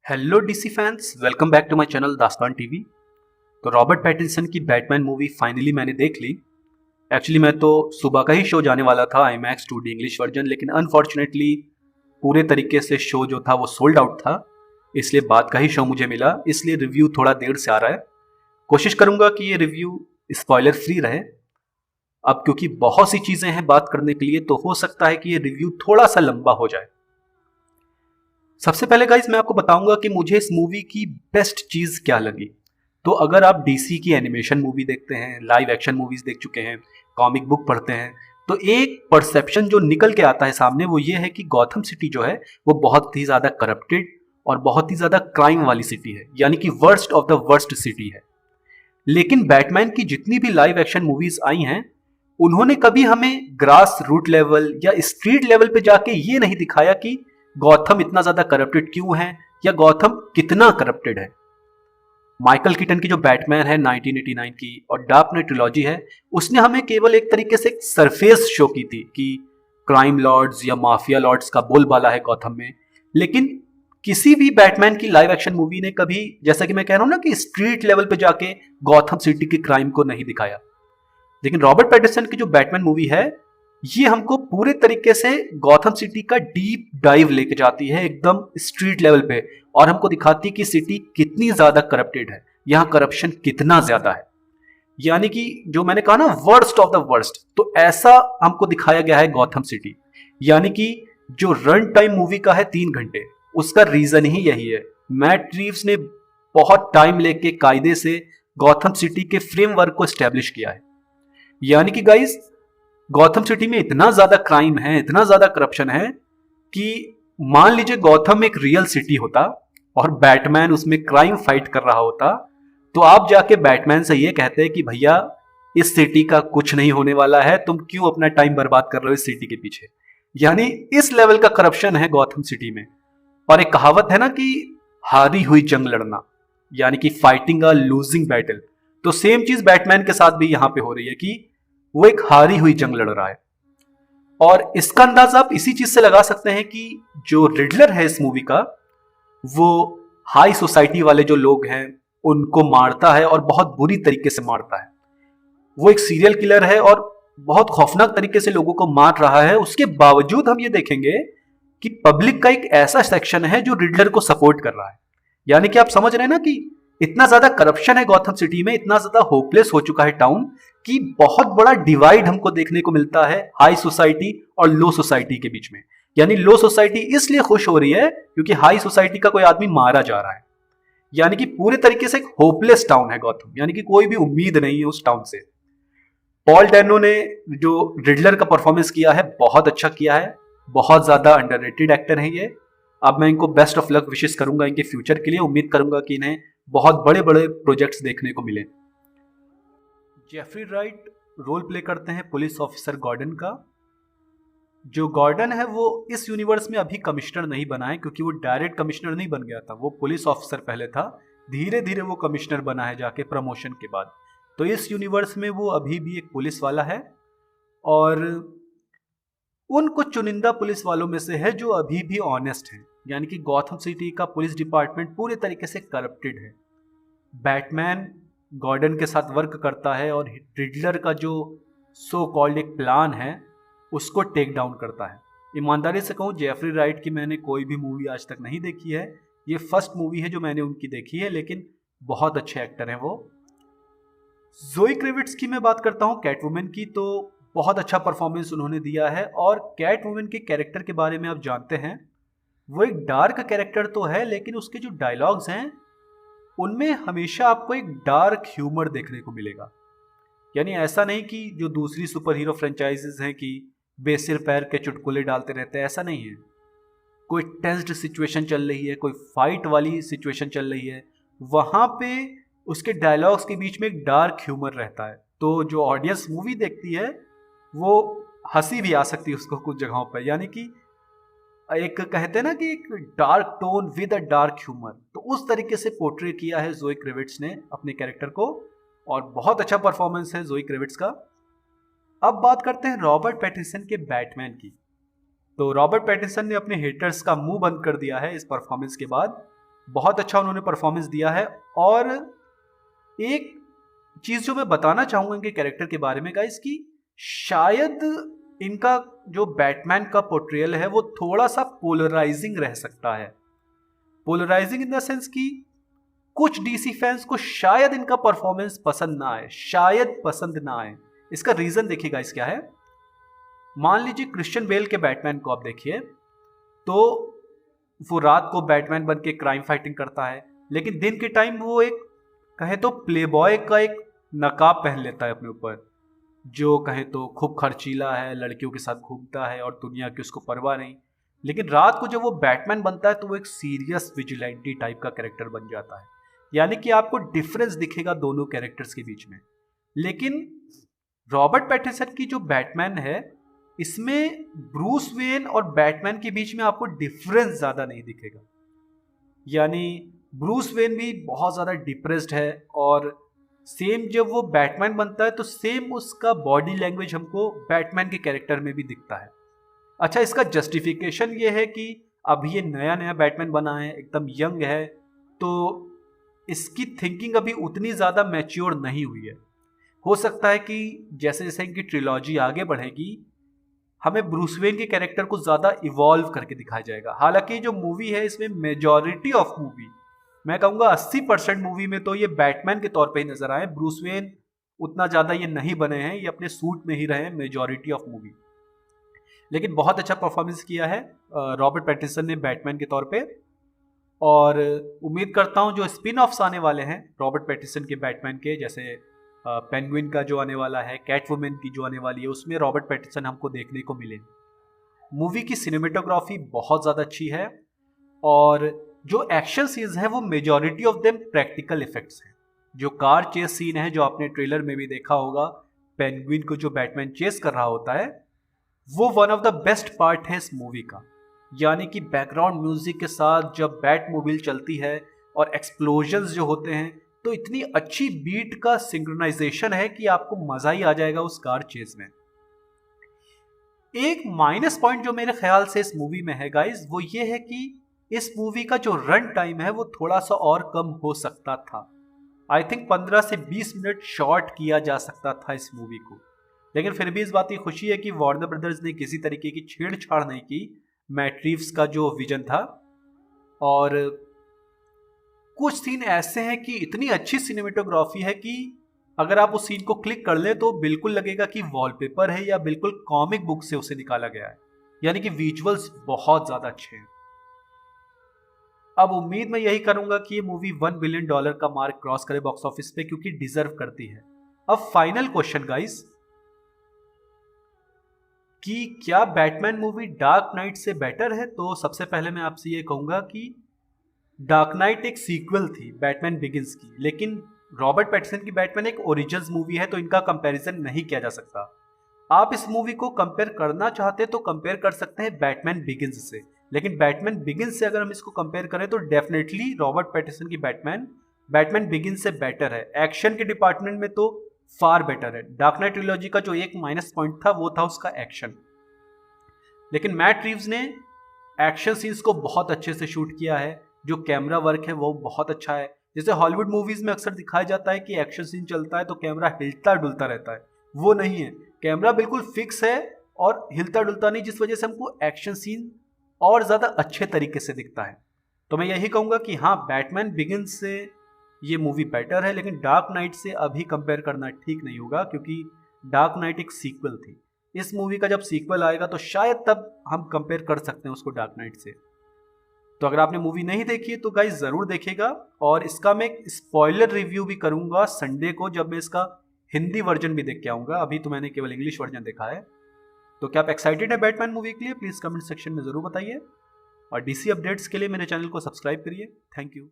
Hello DC fans, welcome back to my channel Dastaan TV. तो Robert Pattinson की Batman movie finally मैंने देख ली। Actually मैं तो सुबह का ही शो जाने वाला था IMAX 2D इंग्लिश वर्जन, लेकिन अनफॉर्चुनेटली पूरे तरीके से शो जो था वो सोल्ड आउट था, इसलिए बाद का ही शो मुझे मिला। इसलिए रिव्यू थोड़ा देर से आ रहा है। कोशिश करूंगा कि ये रिव्यू स्पॉइलर फ्री रहे। अब क्योंकि बहुत सी चीजें हैं बात करने के लिए, तो हो सकता है कि ये रिव्यू थोड़ा सा लंबा हो जाए। सबसे पहले गाइस मैं आपको बताऊंगा कि मुझे इस मूवी की बेस्ट चीज क्या लगी। तो अगर आप डीसी की एनिमेशन मूवी देखते हैं, लाइव एक्शन मूवीज देख चुके हैं, कॉमिक बुक पढ़ते हैं, तो एक परसेप्शन जो निकल के आता है सामने वो ये है कि गॉथम सिटी जो है वो बहुत ही ज्यादा करप्टेड और बहुत ही ज्यादा क्राइम वाली सिटी है, यानी कि worst of the worst city है। लेकिन बैटमैन की जितनी भी लाइव एक्शन मूवीज आई हैं, उन्होंने कभी हमें ग्रास रूट लेवल या स्ट्रीट लेवल पे जाके ये नहीं दिखाया कि गॉथम इतना ज्यादा करप्टेड क्यों है या गॉथम कितना करप्टेड है। माइकल कीटन की जो बैटमैन है 1989 की और डार्क नाइट ट्रिलॉजी है, उसने हमें केवल एक तरीके से एक सरफेस शो की थी कि क्राइम लॉर्ड्स या माफिया लॉर्ड्स का बोलबाला है गॉथम में। लेकिन किसी भी बैटमैन की लाइव एक्शन मूवी ने कभी, जैसा कि मैं कह रहा हूं ना, कि स्ट्रीट लेवल पे जाके गॉथम सिटी की क्राइम को नहीं दिखाया। लेकिन रॉबर्ट पैटिंसन की जो बैटमैन मूवी है, ये हमको पूरे तरीके से गॉथम सिटी का डीप डाइव लेके जाती है एकदम स्ट्रीट लेवल पे, और हमको दिखाती है कि सिटी कितनी ज्यादा करप्टेड है, यहाँ करप्शन कितना ज्यादा है। यानी कि जो मैंने कहा ना, वर्स्ट ऑफ द वर्स्ट, तो ऐसा हमको दिखाया गया है गॉथम सिटी। यानी कि जो रन टाइम मूवी का है 3 घंटे, उसका रीजन ही यही है। मैट रीव्स ने बहुत टाइम लेके कायदे से गॉथम सिटी के फ्रेमवर्क को स्टैब्लिश किया है। यानी कि गाइस, गॉथम सिटी में इतना ज्यादा क्राइम है, इतना ज्यादा करप्शन है कि मान लीजिए गॉथम एक रियल सिटी होता और बैटमैन उसमें क्राइम फाइट कर रहा होता, तो आप जाके बैटमैन से ये कहते हैं कि भैया इस सिटी का कुछ नहीं होने वाला है, तुम क्यों अपना टाइम बर्बाद कर रहे हो इस सिटी के पीछे। यानी इस लेवल का करप्शन है गॉथम सिटी में। और एक कहावत है ना कि हारी हुई जंग लड़ना, यानी कि फाइटिंग अ लूजिंग बैटल। तो सेम चीज बैटमैन के साथ भी यहां पे हो रही है कि वो एक हारी हुई जंग लड़ रहा है। और इसका अंदाजा आप इसी चीज से लगा सकते हैं कि जो रिडलर है इस मूवी का, वो हाई सोसाइटी वाले जो लोग हैं उनको मारता है और बहुत बुरी तरीके से मारता है। वो एक सीरियल किलर है और बहुत खौफनाक तरीके से लोगों को मार रहा है। उसके बावजूद हम ये देखेंगे कि पब्लिक का एक ऐसा सेक्शन है जो रिडलर को सपोर्ट कर रहा है। यानी कि आप समझ रहे हैं ना कि इतना ज्यादा करप्शन है गॉथम सिटी में, इतना ज्यादा होपलेस हो चुका है टाउन, कि बहुत बड़ा डिवाइड हमको देखने को मिलता है हाई सोसाइटी और लो सोसाइटी के बीच में। यानी लो सोसाइटी इसलिए खुश हो रही है क्योंकि हाई सोसाइटी का कोई आदमी मारा जा रहा है। यानी कि पूरे तरीके से एक होपलेस टाउन है गॉथम, यानी कि कोई भी उम्मीद नहीं है उस टाउन से। पॉल डैनो ने जो रिडलर का परफॉर्मेंस किया है बहुत अच्छा किया है, बहुत ज्यादा अंडररेटेड एक्टर है ये। अब मैं इनको बेस्ट ऑफ लक विशेस करूंगा इनके फ्यूचर के लिए। उम्मीद करूंगा कि इन्हें बहुत बड़े बड़े प्रोजेक्ट्स देखने को मिले। जेफरी राइट रोल प्ले करते हैं पुलिस ऑफिसर गॉर्डन का। जो गॉर्डन है वो इस यूनिवर्स में अभी कमिश्नर नहीं बना है, क्योंकि वो डायरेक्ट कमिश्नर नहीं बन गया था, वो पुलिस ऑफिसर पहले था। धीरे धीरे वो कमिश्नर बना है जाके प्रमोशन के बाद। तो इस यूनिवर्स में वो अभी भी एक पुलिस वाला है, और उन कुछ चुनिंदा पुलिस वालों में से है जो अभी भी ऑनेस्ट हैं। यानी कि गॉथम सिटी का पुलिस डिपार्टमेंट पूरे तरीके से करप्टेड है। बैटमैन गॉर्डन के साथ वर्क करता है और रिडलर का जो सो कॉल्ड एक प्लान है उसको टेक डाउन करता है। ईमानदारी से कहूँ, जेफरी राइट की मैंने कोई भी मूवी आज तक नहीं देखी है, ये फर्स्ट मूवी है जो मैंने उनकी देखी है, लेकिन बहुत अच्छे एक्टर हैं वो। ज़ोई क्रेविट्स की मैं बात करता हूँ, कैटवुमन की, तो बहुत अच्छा परफॉर्मेंस उन्होंने दिया है। और कैटवुमन के कैरेक्टर के बारे में आप जानते हैं, वो एक डार्क कैरेक्टर तो है, लेकिन उसके जो डायलॉग्स हैं उनमें हमेशा आपको एक डार्क ह्यूमर देखने को मिलेगा। यानी ऐसा नहीं कि जो दूसरी सुपर हीरो फ्रेंचाइजेस हैं कि बेसिर पैर के चुटकुले डालते रहते हैं, ऐसा नहीं है। कोई टेंस्ड सिचुएशन चल रही है, कोई फाइट वाली सिचुएशन चल रही है, वहां पे उसके डायलॉग्स के बीच में एक डार्क ह्यूमर रहता है। तो जो ऑडियंस मूवी देखती है वो हंसी भी आ सकती है उसको कुछ जगहों पर। यानी कि एक कहते हैं ना कि एक dark tone with a dark humour, तो उस तरीके से पोर्ट्रे किया है ज़ोई क्रेविट्स ने अपने कैरेक्टर को, और बहुत अच्छा परफॉर्मेंस है ज़ोई क्रेविट्स का। अब बात करते हैं रॉबर्ट पैटिंसन के बैटमैन की। तो रॉबर्ट पैटिंसन ने अपने हेटर्स का मुंह बंद कर दिया है इस परफॉर्मेंस के बाद। बहुत अच्छा उन्होंने परफॉर्मेंस दिया है। और एक चीज़ जो मैं बताना चाहूँगा इनके कैरेक्टर के बारे में गाइस, कि शायद इनका जो बैटमैन का पोर्ट्रेयल है वो थोड़ा सा पोलराइजिंग रह सकता है। पोलराइजिंग इन द सेंस कि कुछ डीसी फैंस को शायद इनका परफॉर्मेंस पसंद ना आए, शायद पसंद ना आए। इसका रीजन देखिए गाइस क्या है। मान लीजिए क्रिश्चियन बेल के बैटमैन को आप देखिए, तो वो रात को बैटमैन बन के क्राइम फाइटिंग करता है, लेकिन दिन के टाइम वो एक कहे तो प्लेबॉय का एक नकाब पहन लेता है अपने ऊपर, जो कहे तो खूब खर्चीला है, लड़कियों के साथ घूमता है और दुनिया की उसको परवाह नहीं। लेकिन रात को जब वो बैटमैन बनता है तो वो एक सीरियस विजिलेंटी टाइप का कैरेक्टर बन जाता है। यानी कि आपको डिफरेंस दिखेगा दोनों कैरेक्टर्स के बीच में। लेकिन रॉबर्ट पैटिंसन की जो बैटमैन है, इसमें ब्रूस वेन और बैटमैन के बीच में आपको डिफरेंस ज्यादा नहीं दिखेगा। यानी ब्रूस वेन भी बहुत ज्यादा डिप्रेस्ड है, और सेम जब वो बैटमैन बनता है तो सेम उसका बॉडी लैंग्वेज हमको बैटमैन के कैरेक्टर में भी दिखता है। अच्छा, इसका जस्टिफिकेशन ये है कि अभी ये नया नया बैटमैन बना है, एकदम यंग है, तो इसकी थिंकिंग अभी उतनी ज़्यादा मैच्योर नहीं हुई है। हो सकता है कि जैसे जैसे इनकी ट्रिलॉजी आगे बढ़ेगी, हमें ब्रूस वेन के कैरेक्टर को ज़्यादा इवॉल्व करके दिखाया जाएगा। हालांकि जो मूवी है इसमें मेजॉरिटी ऑफ मूवी, मैं कहूँगा 80% मूवी में तो ये बैटमैन के तौर पे ही नजर आए। ब्रूस वेन उतना ज़्यादा ये नहीं बने हैं, ये अपने सूट में ही रहे मेजॉरिटी ऑफ मूवी। लेकिन बहुत अच्छा परफॉर्मेंस किया है रॉबर्ट पैटिंसन ने बैटमैन के तौर पे, और उम्मीद करता हूँ जो स्पिन ऑफ्स आने वाले हैं रॉबर्ट पैटिंसन के बैटमैन के, जैसे पेंगुइन का जो आने वाला है, कैटवुमन की जो आने वाली है, उसमें रॉबर्ट पैटिंसन हमको देखने को मिले। मूवी की सिनेमेटोग्राफी बहुत ज़्यादा अच्छी है, और जो एक्शन सीन्स हैं वो majority of them practical effects हैं। जो कार चेस सीन है, जो आपने ट्रेलर में भी देखा होगा, पेंगुइन को जो बैटमैन चेस कर रहा होता है, वो one of the best part है इस मूवी का। यानी कि बैकग्राउंड म्यूजिक के साथ जब बैट मोबाइल चलती है और एक्सप्लोजन्स जो होते हैं, तो इतनी अच्छी बीट का सिंक्रोनाइजेशन है कि आपको मजा ही आ जाएगा उस कार चेस में। एक माइनस पॉइंट जो मेरे ख्याल से इस मूवी में है गाइस, वो ये है कि इस मूवी का जो रन टाइम है वो थोड़ा सा और कम हो सकता था। आई थिंक 15 से 20 मिनट शॉर्ट किया जा सकता था इस मूवी को। लेकिन फिर भी इस बात की खुशी है कि वार्नर ब्रदर्स ने किसी तरीके की छेड़छाड़ नहीं की मैट रीव्स का जो विजन था। और कुछ सीन ऐसे हैं कि इतनी अच्छी सिनेमेटोग्राफी है कि अगर आप उस सीन को क्लिक कर ले तो बिल्कुल लगेगा कि वॉलपेपर है या बिल्कुल कॉमिक बुक से उसे निकाला गया है। यानी कि विजुअल्स बहुत ज्यादा अच्छे हैं। अब उम्मीद मैं यही करूंगा कि ये मूवी $1 बिलियन का मार्क क्रॉस करे बॉक्स ऑफिस पे, क्योंकि डिजर्व करती है। अब फाइनल क्वेश्चन गाइस, कि क्या बैटमैन मूवी डार्क नाइट से बेटर है? तो सबसे पहले मैं आपसे ये कहूंगा कि डार्क नाइट एक सीक्वल थी बैटमैन बिगिंस की, लेकिन रॉबर्ट पैटिंसन की बैटमैन एक ओरिजिनल मूवी है, तो इनका कंपैरिजन नहीं किया जा सकता। आप इस मूवी को कंपेयर करना चाहते तो कंपेयर कर सकते हैं बैटमैन बिगिंस से, लेकिन बैटमैन बिगिंस से अगर हम इसको कंपेयर करें तो डेफिनेटली रॉबर्ट पैटिंसन की बैटमैन बिगिंस से बेटर है। एक्शन के डिपार्टमेंट में तो फार बेटर है। डार्क नाइट ट्रिलॉजी का जो एक माइनस पॉइंट था वो था उसका एक्शन, लेकिन मैट रीव्स ने एक्शन सीन्स को बहुत अच्छे से शूट किया है। जो कैमरा वर्क है वो बहुत अच्छा है। जैसे हॉलीवुड मूवीज में अक्सर दिखाया जाता है कि एक्शन सीन चलता है तो कैमरा हिलता डुलता रहता है, वो नहीं है। कैमरा बिल्कुल फिक्स है और हिलता डुलता नहीं, जिस वजह से हमको एक्शन सीन और ज़्यादा अच्छे तरीके से दिखता है। तो मैं यही कहूँगा कि हाँ, बैटमैन बिगिंस से ये मूवी बेटर है, लेकिन डार्क नाइट से अभी कंपेयर करना ठीक नहीं होगा, क्योंकि डार्क नाइट एक सीक्वल थी। इस मूवी का जब सीक्वल आएगा तो शायद तब हम कंपेयर कर सकते हैं उसको डार्क नाइट से। तो अगर आपने मूवी नहीं देखी है तो गाइस ज़रूर देखिएगा, और इसका मैं एक स्पॉइलर रिव्यू भी करूंगा संडे को, जब मैं इसका हिंदी वर्जन भी देख के आऊँगा। अभी तो मैंने केवल इंग्लिश वर्जन देखा है। तो क्या आप एक्साइटेड है बैटमैन मूवी के लिए? प्लीज़ कमेंट सेक्शन में ज़रूर बताइए, और डीसी अपडेट्स के लिए मेरे चैनल को सब्सक्राइब करिए। Thank you.